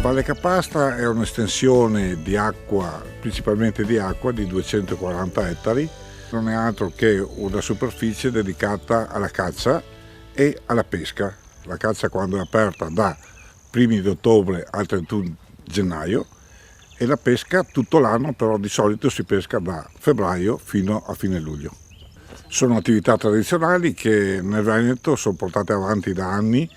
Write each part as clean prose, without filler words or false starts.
Valle Capastra è un'estensione di acqua, principalmente di acqua, di 240 ettari. Non è altro che una superficie dedicata alla caccia e alla pesca. La caccia quando è aperta da primi di ottobre al 31 gennaio e la pesca tutto l'anno, però di solito si pesca da febbraio fino a fine luglio. Sono attività tradizionali che nel Veneto sono portate avanti da anni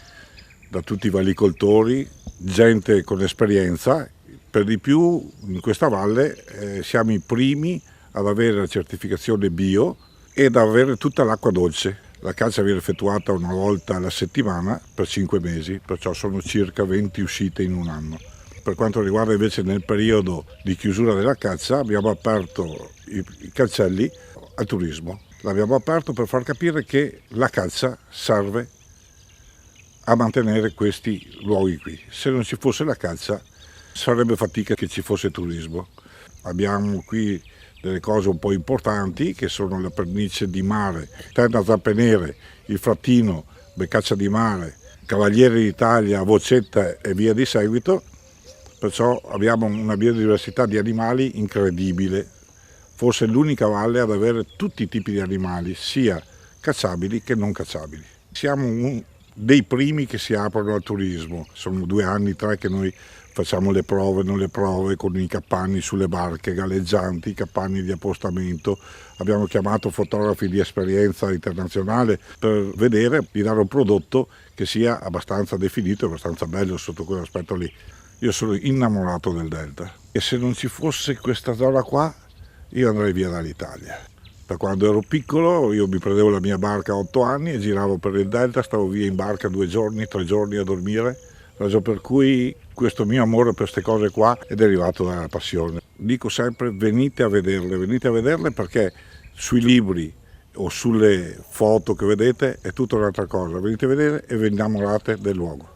da tutti i vallicoltori, gente con esperienza. Per di più in questa valle siamo i primi ad avere la certificazione bio e ad avere tutta l'acqua dolce. La caccia viene effettuata una volta alla settimana per 5 mesi, perciò sono circa 20 uscite in un anno. Per quanto riguarda invece nel periodo di chiusura della caccia abbiamo aperto i cancelli al turismo. L'abbiamo aperto per far capire che la caccia serve a mantenere questi luoghi qui. Se non ci fosse la caccia sarebbe fatica che ci fosse turismo. Abbiamo qui delle cose un po' importanti che sono la pernice di mare, Terna Zappenere, il Frattino, Beccaccia di Mare, Cavaliere d'Italia, Vocetta e via di seguito. Perciò abbiamo una biodiversità di animali incredibile, forse l'unica valle ad avere tutti i tipi di animali, sia cacciabili che non cacciabili. Siamo dei primi che si aprono al turismo, sono 2 anni, 3 che noi facciamo le prove, non le prove, con i capanni sulle barche galleggianti, i capanni di appostamento. Abbiamo chiamato fotografi di esperienza internazionale per vedere di dare un prodotto che sia abbastanza definito e abbastanza bello sotto quell'aspetto lì. Io sono innamorato del Delta e se non ci fosse questa zona qua io andrei via dall'Italia. Da quando ero piccolo io mi prendevo la mia barca a 8 anni e giravo per il Delta, stavo via in barca 2 giorni, 3 giorni a dormire, ragione per cui questo mio amore per queste cose qua è derivato dalla passione. Dico sempre venite a vederle perché sui libri o sulle foto che vedete è tutta un'altra cosa, venite a vedere e vi innamorate del luogo.